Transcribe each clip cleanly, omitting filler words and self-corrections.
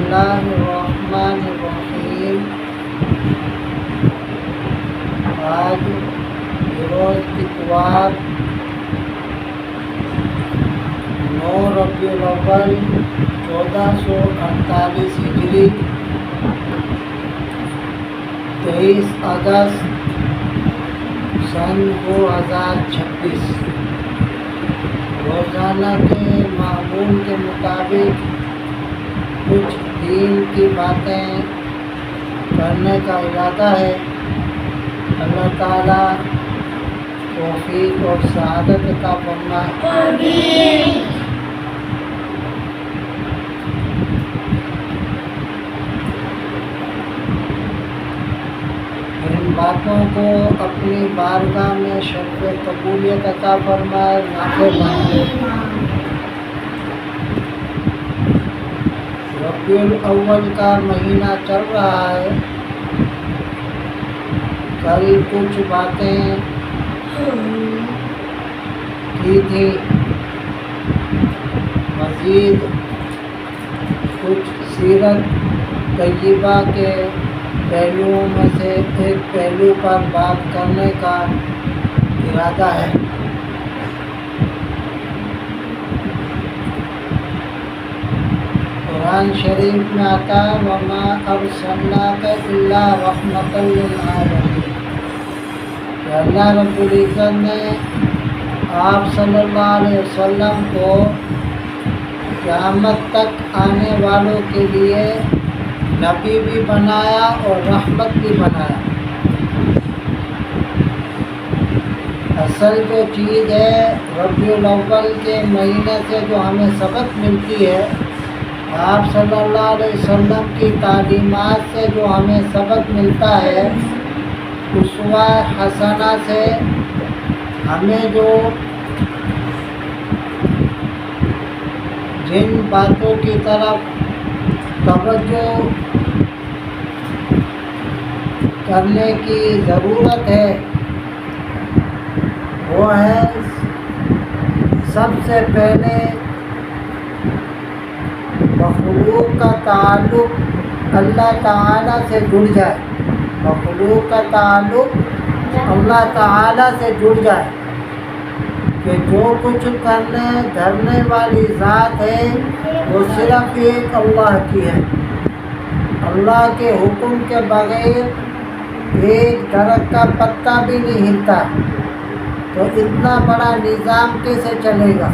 اللہ الرحمن الرحیم۔ آج روز اتوار 9 ربیع الاول 1448 ہجری 23 اگست سن 2026۔ روزانہ کے معمول کے مطابق کچھ دین کی باتیں کرنے کا ارادہ ہے۔ اللہ تعالیٰ توفیق اور سعادت عطا فرمائے۔ ان باتوں کو اپنی بارگاہ میں شرف قبولیت عطا فرمائے، نافع بنائے۔ ربیع الاول کا مہینہ چل رہا ہے۔ کل کچھ باتیں کی تھی، مزید کچھ سیرت طیبہ کے پہلوؤں میں سے ایک پہلو پر بات کرنے کا ارادہ ہے۔ قرآن شریف میں آتا ہے وَمَا أَرْسَلْنَاكَ إِلَّا رَحْمَةً لِلْعَالَمِينَ، کہ اللہ رب العزت نے آپ صلی اللہ علیہ وسلم کو قیامت تک آنے والوں کے لیے نبی بھی بنایا اور رحمت بھی بنایا۔ اصل جو چیز ہے ربیع الاول کے مہینے سے جو ہمیں سبق ملتی ہے، آپ صلی اللہ علیہ وسلم کی تعلیمات سے جو ہمیں سبق ملتا ہے، اسوہ حسنہ سے ہمیں جو جن باتوں کی طرف توجہ کرنے کی ضرورت ہے وہ ہے سب سے پہلے مخلوق کا تعلق اللہ تعالیٰ سے جڑ جائے۔ مخلوق کا تعلق اللہ تعالیٰ سے جڑ جائے کہ جو کچھ کرنے دھرنے والی ذات ہے وہ صرف ایک اللہ کی ہے۔ اللہ کے حکم کے بغیر ایک درخت کا پتا بھی نہیں ہلتا، تو اتنا بڑا نظام کیسے چلے گا؟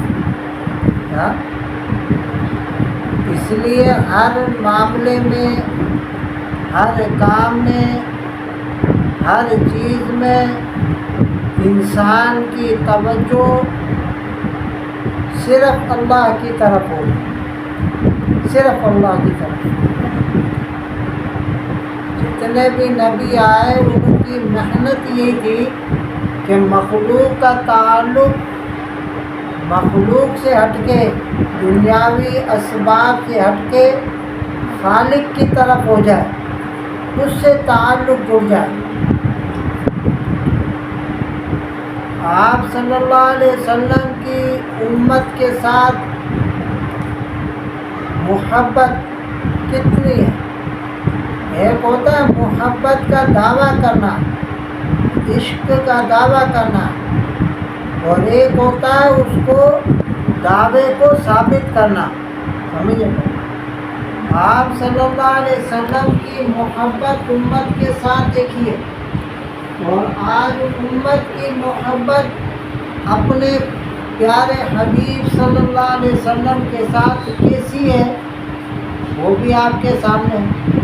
اس لیے ہر معاملے میں، ہر کام میں، ہر چیز میں انسان کی توجہ صرف اللہ کی طرف ہو، صرف اللہ کی طرف۔ جتنے بھی نبی آئے ان کی محنت یہ تھی کہ مخلوق کا تعلق مخلوق سے ہٹ کے، دنیاوی اسباب سے ہٹ کے خالق کی طرف ہو جائے، اس سے تعلق جڑ جائے۔ آپ صلی اللہ علیہ وسلم کی امت کے ساتھ محبت کتنی ہے؟ ایک ہوتا ہے محبت کا دعویٰ کرنا، عشق کا دعویٰ کرنا، اور ایک ہوتا ہے اس کو دعوے کو ثابت کرنا۔ سمجھے؟ آپ صلی اللہ علیہ وسلم کی محبت امت کے ساتھ دیکھیے، اور آج امت کی محبت اپنے پیارے حبیب صلی اللہ علیہ وسلم کے ساتھ کیسی ہے وہ بھی آپ کے سامنے ہے۔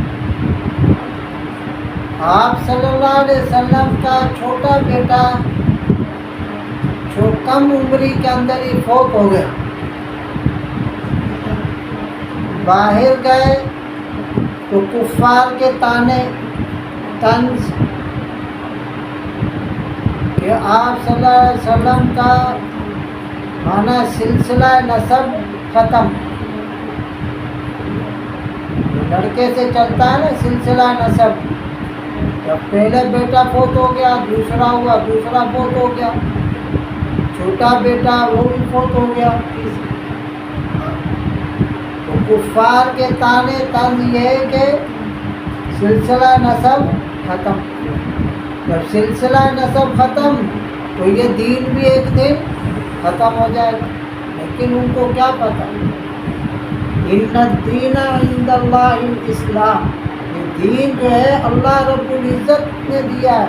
آپ صلی اللہ علیہ وسلم کا چھوٹا بیٹا جو کم عمری کے اندر ہی فوت ہو گیا، باہر گئے تو کفار کے طعنے طنز کہ آپ صلی اللہ علیہ وسلم کا مانا سلسلہ نسب ختم، لڑکے سے چلتا ہے نا سلسلہ نسب، جب پہلے بیٹا فوت ہو گیا، دوسرا ہوا، دوسرا فوت ہو گیا، چھوٹا بیٹا وہ بھی فوت ہو گیا، تو کفار کے طعنے طنز یہ ہے کہ سلسلہ نسب ختم. جب سلسلہ نسب ختم تو یہ دین بھی ایک دن ختم ہو جائے گا. لیکن ان کو کیا پتہ، ان الدین عند اللہ الاسلام، یہ دین جو ہے اللہ رب العزت نے دیا ہے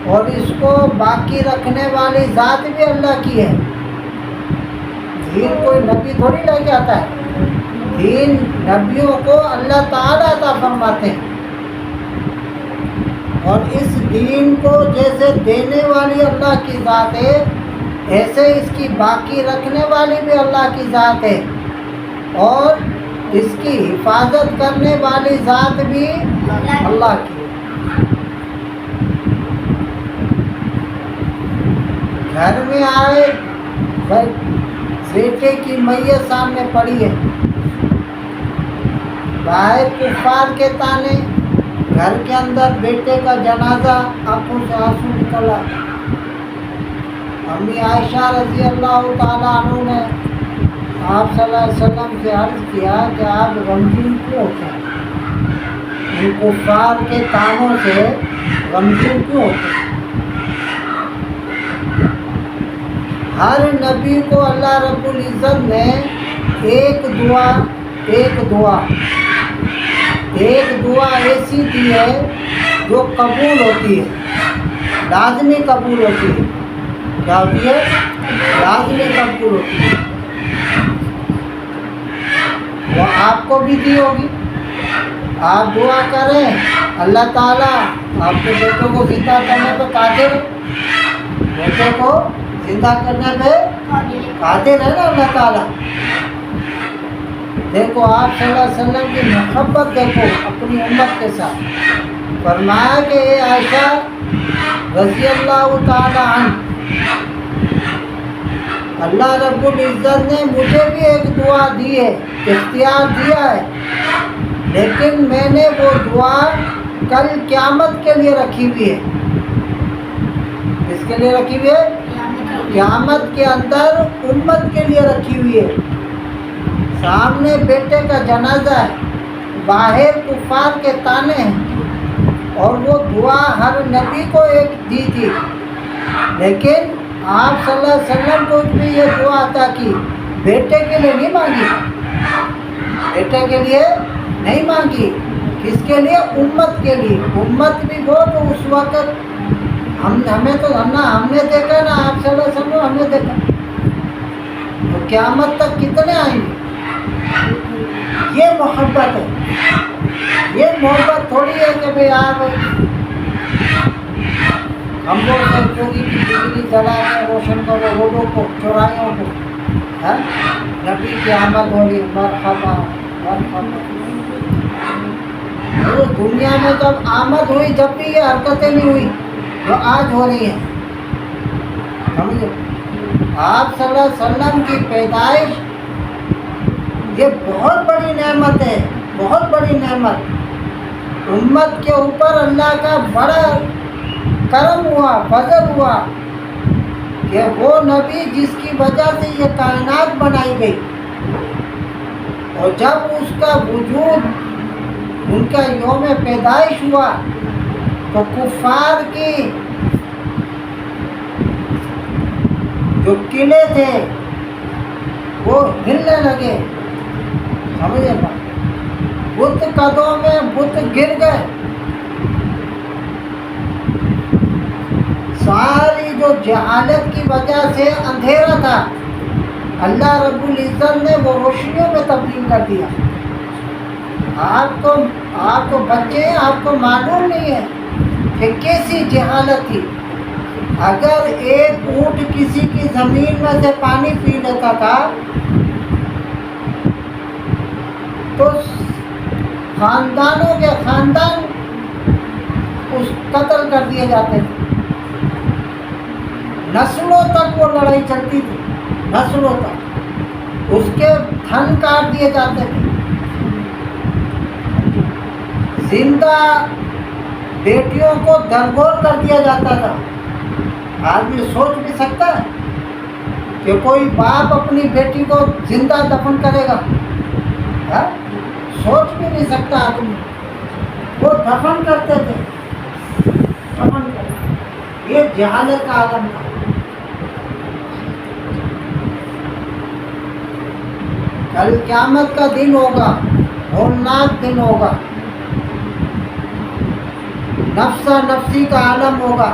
اور اس کو باقی رکھنے والی ذات بھی اللہ کی ہے. دین کوئی نبی تھوڑی لے کے آتا ہے، دین نبیوں کو اللہ تعالیٰ عطا فرماتے ہیں. اور اس دین کو جیسے دینے والی اللہ کی ذات ہے، ایسے اس کی باقی رکھنے والی بھی اللہ کی ذات ہے اور اس کی حفاظت کرنے والی ذات بھی اللہ کی ہے. گھر میں آئے بیٹے کی میت سامنے پڑی ہے، باہر کفار کے طعنے، گھر کے اندر بیٹے کا جنازہ، آنکھوں سے آنسو نکلا. امی عائشہ رضی اللہ تعالیٰ عنہ نے آپ صلی اللہ علیہ وسلم سے عرض کیا کہ آپ غمگین کیوں ہوتے ہیں، ان کفار کے طعنوں سے غمگین کیوں ہوتے ہیں؟ ہر نبی کو اللہ رب العزت نے ایک دعا ایسی دی ہے جو قبول ہوتی ہے، لازمی قبول ہوتی ہے. کیا ہوتی ہے؟ لازمی قبول ہوتی ہے. وہ آپ کو بھی دی ہوگی. آپ دعا کریں اللہ تعالیٰ آپ کے بیٹوں کو زندہ کرنے پہ قادر، بیٹے کو زندہ کرنے پہ قادر ہے نا اللہ تعالیٰ. دیکھو آپ صلی اللہ علیہ وسلم کی محبت دیکھو اپنی امت کے ساتھ. فرمایا کہ اے عائشہ رضی اللہ تعالی عنہ، اللہ رب العزت نے مجھے بھی ایک دعا دی ہے، اختیار دیا ہے، لیکن میں نے وہ دعا کل قیامت کے لیے رکھی ہوئی ہے. کس کے لیے رکھی ہوئی ہے؟ قیامت کے اندر امت کے لیے رکھی ہوئی ہے. سامنے بیٹے کا جنازہ ہے، باہر کفار کے طعنے ہیں، اور وہ دعا ہر نبی کو ایک دی تھی، لیکن آپ صلی اللہ علیہ وسلم کو بھی یہ دعا عطا کی. بیٹے کے لیے نہیں مانگی، بیٹے کے لیے نہیں مانگی. کس کے لیے؟ امت کے لیے. امت بھی وہ جو اس وقت ہم نے دیکھا نا، آپ صلی اللہ علیہ وسلم ہم نے دیکھا. تو قیامت تک کتنے آئیں گے؟ یہ محبت ہے. یہ محبت تھوڑی ہے کہ بھئی آپ ہم لوگ چوری کی بجلی جلا کے روشن کرو روڈوں کو، چوراہوں کو. نبی کی آمد ہو رہی، مرحبا مرحبا. وہ دنیا میں جب آمد ہوئی، جب بھی یہ حرکتیں نہیں ہوئی جو آج ہو رہی ہیں. سمجھے؟ آپ صلی اللہ علیہ وسلم کی پیدائش یہ بہت بڑی نعمت ہے، بہت بڑی نعمت. امت کے اوپر اللہ کا بڑا کرم ہوا، فضل ہوا کہ وہ نبی جس کی وجہ سے یہ کائنات بنائی گئی، اور جب اس کا وجود، ان کا یوم پیدائش ہوا تو کفار کی جو قلعے تھے وہ ہلنے لگے. سمجھے نا؟ بت قدوں میں بت گر گئے. ساری جو جہالت کی وجہ سے اندھیرا تھا، اللہ رب العزت نے وہ روشنیوں میں تبدیل کر دیا. آپ کو بچے ہیں، آپ کو معلوم نہیں ہے کہ کیسی جہالت تھی. اگر ایک اونٹ کسی کی زمین میں سے پانی پی لیتا تھا تو خاندانوں کے خاندان اس قتل کر دیے جاتے تھے. نسلوں تک وہ لڑائی چلتی تھی، نسلوں تک اس کے تھن کاٹ دیے جاتے تھے. زندہ بیٹیوں کو درگور کر دیا جاتا تھا. آدمی سوچ بھی سکتا ہے کہ کوئی باپ اپنی بیٹی کو زندہ دفن کرے گا؟ سوچ بھی نہیں سکتا آدمی. وہ دفن کرتے تھے، دفن کرتے. یہ جہالت کا عالم تھا. کل قیامت کا دن ہوگا، ہولناک دن ہوگا، نفسا نفسی کا عالم ہوگا.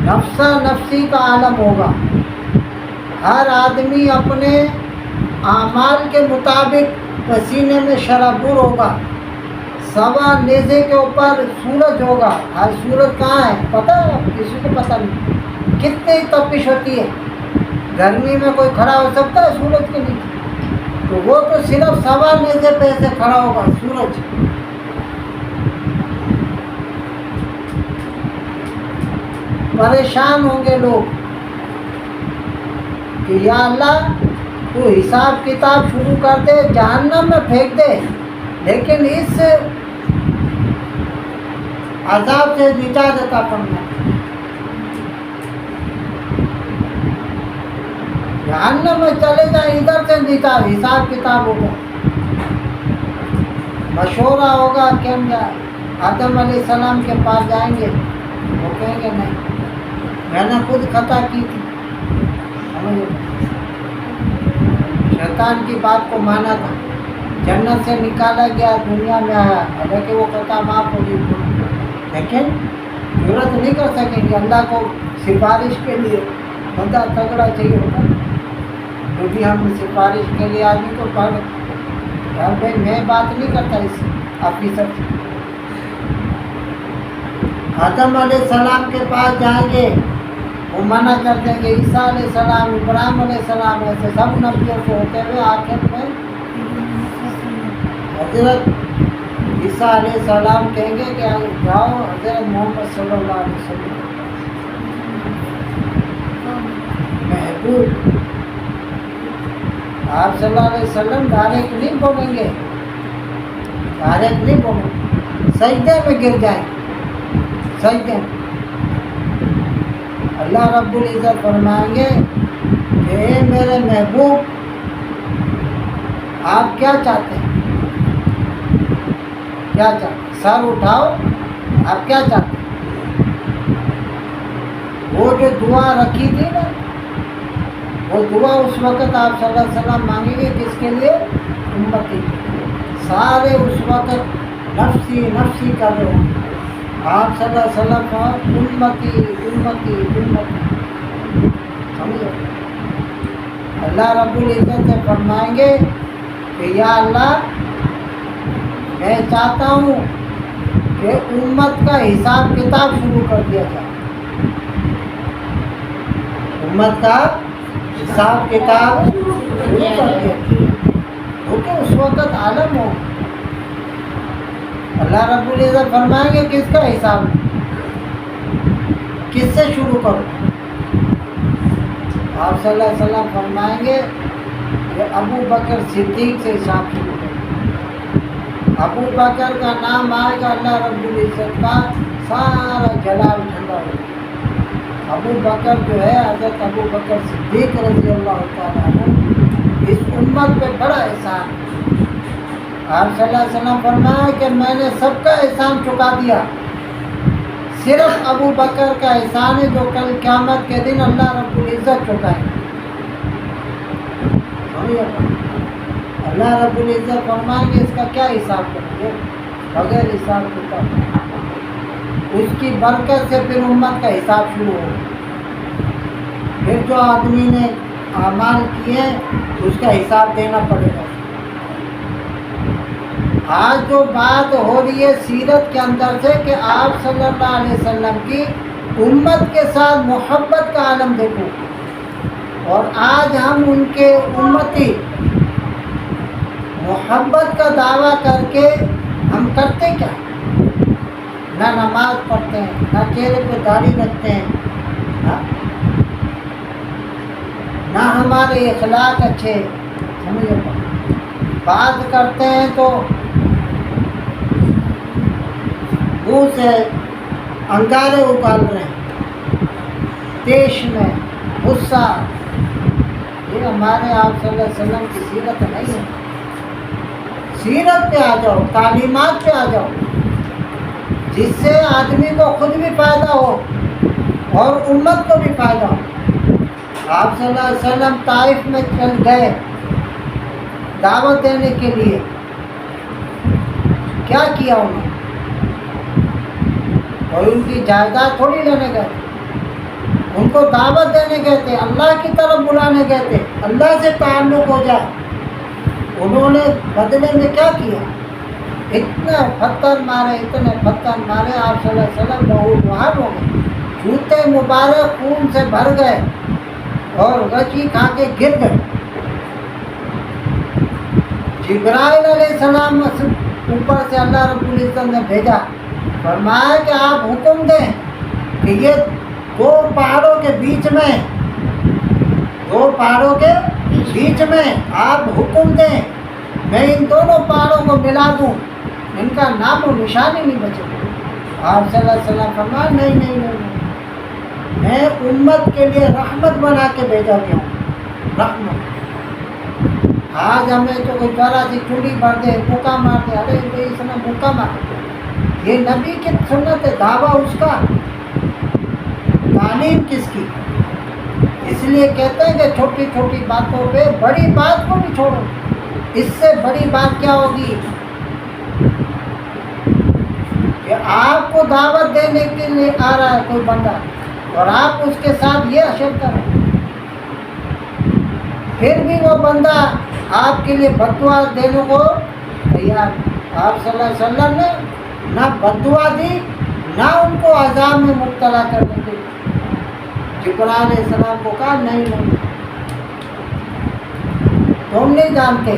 نفسا نفسی کا عالم ہوگا. ہر آدمی اپنے اعمال کے مطابق پسینے میں شرابور ہوگا. سوا نیزے کے اوپر سورج ہوگا. آج سورج کہاں ہے پتہ ہے؟ کسی کو پتہ نہیں. کتنی تپش ہوتی ہے. گرمی میں کوئی کھڑا ہو سکتا ہے سورج کے نیچے؟ تو وہ تو صرف سوا نیزے پہ سے کھڑا ہوگا سورج. پریشان ہوں گے لوگ کہ یا اللہ تو حساب کتاب شروع کر دے، جہنم میں پھینک دے، لیکن اس عذاب سے نجات عطا فرما. جہنم میں چلے جائیں، ادھر سے نجات، حساب کتاب ہوگا، مشورہ ہوگا کہ ہم آدم علیہ السلام کے پاس جائیں گے. وہ کہیں گے نہیں، میں نے خود خطا کی تھی. شیطان کی بات کو مانا تھا، جنت سے نکالا گیا، دنیا میں آیا، حالانکہ وہ خطا معاف ہوگی، لیکن ضرورت نہیں کر سکیں گے. اللہ کو سفارش کے لیے بندہ تگڑا چاہیے ہوتا، کیونکہ ہم سفارش کے لیے آدمی کو پڑھ یار بھائی میں بات نہیں کرتا اس آفیسر سے. آدم علیہ السلام کے پاس جائیں گے، وہ منع کر دیں گے. عیسیٰ علیہ السلام، ابراہیم علیہ السلام، ایسے سب نبیوں سے ہوتے ہوئے آخر میں حضرت عیسیٰ علیہ السلام کہیں گے کہ جاؤ حضرت محمد صلی اللہ علیہ وسلم محبوب. آپ صلی اللہ علیہ وسلم ڈائریکٹ نہیں بولیں گے، ڈائریکٹ نہیں بولیں گے، سجدے میں گر جائیں، سجدے میں. اللہ رب العزت فرمائیں گے کہ اے میرے محبوب آپ کیا چاہتے ہیں؟ کیا چاہتے ہیں؟ سر اٹھاؤ، آپ کیا چاہتے ہیں؟ وہ جو دعا رکھی تھی نا، وہ دعا اس وقت آپ صلی اللہ علیہ وسلم مانگیں گے کس کے لیے؟ امتی. سارے اس وقت نفسی نفسی کر رہے ہوں. آپ صلی اللہ علیہ وسلم کا امتی امتی امتی. سمجھو، اللہ رب العزت سے فرمائیں گے کہ یا اللہ میں چاہتا ہوں کہ امت کا حساب کتاب شروع کر دیا جائے. امت کا حساب کتاب شروع کر دیا جائے، کیونکہ اس وقت عالم ہو. اللہ رب العزت فرمائیں گے کس کا حساب، کس سے شروع کرو؟ آپ صلی اللہ علیہ وسلم فرمائیں گے کہ ابو بکر صدیق سے حساب شروع کرو. ابو بکر کا نام آئے گا، اللہ رب العزت کا سارا جلال ٹھنڈا ہوگا. ابو بکر جو ہے حضرت ابو بکر صدیق رضی اللہ تعالیٰ عنہ، اس امت پہ بڑا احسان. آپ صلی اللہ علیہ وسلم فرمایا کہ میں نے سب کا احسان چکا دیا، صرف ابو بکر کا احسان ہے جو کل قیامت کے دن اللہ رب العزت چکائے. اللہ رب العزت فرمائیں گے اس کا کیا حساب کریں گے؟ بغیر حساب کتاب. اس کی برکت سے پھر امت کا حساب شروع ہو. پھر جو آدمی نے اعمال کیے اس کا حساب دینا پڑے گا. آج جو بات ہو رہی ہے سیرت کے اندر سے کہ آپ صلی اللہ علیہ وسلم کی امت کے ساتھ محبت کا عالم دیکھو، اور آج ہم ان کے امتی محبت کا دعویٰ کر کے ہم کرتے کیا؟ نہ نماز پڑھتے ہیں، نہ چہرے پہ داڑھی رکھتے ہیں، نہ ہمارے اخلاق اچھے. سمجھو، بات کرتے ہیں تو منہ سے انگارے ابال رہے ہیں، دیش میں غصہ، یہ ہمارے آپ صلی اللہ علیہ وسلم کی سیرت نہیں ہے۔ سیرت پہ آ جاؤ، تعلیمات پہ آ جاؤ، جس سے آدمی کو خود بھی فائدہ ہو اور امت کو بھی فائدہ ہو۔ آپ صلی اللہ علیہ وسلم طائف میں چل گئے دعوت دینے کے لیے، کیا کیا انہوں نے؟ اور ان کی جائیداد تھوڑی لینے گئے، ان کو دعوت دینے گئے تھے، اللہ کی طرف بلانے گئے تھے، اللہ سے تعلق ہو جائے۔ انہوں نے بدلے میں کیا کیا؟ اتنے پتھر مارے، اتنے پتھر مارے، آپ صلی اللہ علیہ وسلم لہولہان ہو گئے، جوتے مبارک خون سے بھر گئے اور غچی کھا کے گر گئے۔ جبرائیل علیہ السلام اوپر سے اللہ رب العزت نے بھیجا، فرمایا کہ آپ حکم دیں کہ یہ دو پہاڑوں کے بیچ میں آپ حکم دیں، میں ان دونوں پہاڑوں کو ملا دوں، ان کا نام و نشان ہی نہیں بچے۔ آپ صلی اللہ علیہ وسلم فرمایا نہیں، میں امت کے لیے رحمت بنا کے بھیجا گیا ہوں، رحمت۔ آج ہمیں تو کوئی ذرا سی چوڑی بھر دے، بھوکا مار دے، ارے اس نے بھوکا مار، یہ نبی کی سنت ہے، دعویٰ اس کا، تعلیم کس کی؟ اس لیے کہتے ہیں کہ چھوٹی چھوٹی باتوں پہ بڑی بات کو بھی چھوڑو۔ اس سے بڑی بات کیا ہوگی کہ آپ کو دعوت دینے کے لیے آ رہا ہے کوئی بندہ اور آپ اس کے ساتھ یہ اشر کریں، پھر بھی وہ بندہ آپ کے لیے بد دعا دینے کو تیار۔ آپ صلی اللہ علیہ وسلم نے نہ بد دعا دی، نہ ان کو عذاب میں مبتلا کرنے دی۔ جبرائیل علیہ السلام کو کہا نہیں، تم نہیں جانتے،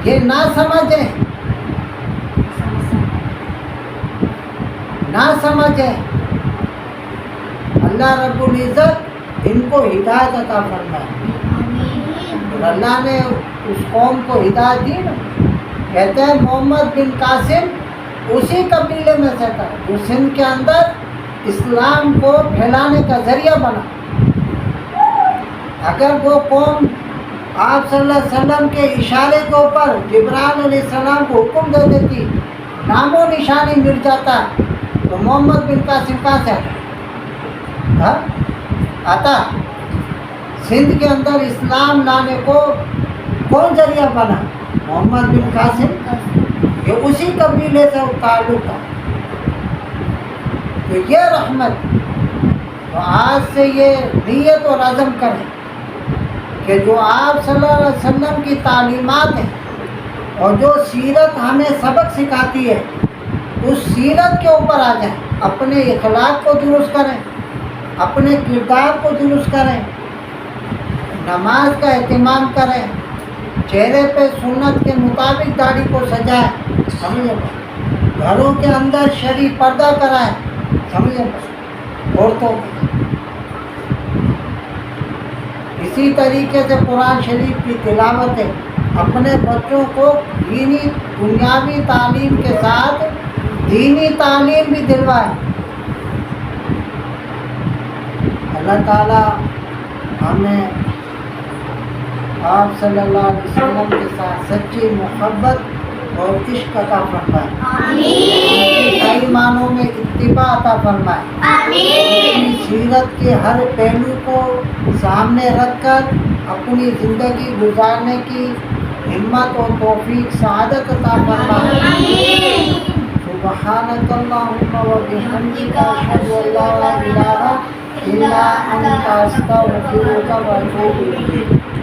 یہ نہ سمجھیں، اللہ رب العزت ان کو ہدایت عطا فرمائے۔ اور اللہ نے اس قوم کو ہدایت دی نا، کہتے ہیں محمد بن قاسم اسی قبیلے میں سے تھا جو سندھ کے اندر اسلام کو پھیلانے کا ذریعہ بنا۔ اگر وہ قوم آپ صلی اللہ علیہ وسلم کے اشارے کے اوپر جبرائیل علیہ السلام کو حکم دے دیتی، نام و نشانی مل جاتا، تو محمد بن قاسم کہاں سے آتا؟ سندھ کے اندر اسلام لانے کو کون ذریعہ بنا؟ محمد بن قاسم، یہ اسی قبیلے سے تعلق تھا۔ تو یہ رحمت، تو آج سے یہ نیت اور عزم کریں کہ جو آپ صلی اللہ علیہ وسلم کی تعلیمات ہیں اور جو سیرت ہمیں سبق سکھاتی ہے، اس سیرت کے اوپر آ جائیں، اپنے اخلاق کو درست کریں، اپنے کردار کو درست کریں، نماز کا اہتمام کریں، چہرے پہ سنت کے مطابق داڑھی کو سجائیں، سمجھے، گھروں کے اندر شرعی پردہ کرائیں، سمجھے، عورتوں اسی طریقے سے قرآن شریف کی تلاوت ہے، اپنے بچوں کو دینی دنیاوی تعلیم کے ساتھ دینی تعلیم بھی دلوائیں۔ اللہ تعالیٰ ہمیں آپ صلی اللہ علیہ وسلم کے ساتھ سچی محبت اور عشق عطا فرمائے، صحیح معنوں میں اتباع عطا فرمائے، اپنی سیرت کے ہر پہلو کو سامنے رکھ کر اپنی زندگی گزارنے کی ہمت اور توفیق سعادت عطا فرمائے۔ سبحانک اللہم و بحمدک، اشہد ان لا الہ الا انت، استغفرک و اتوب الیک۔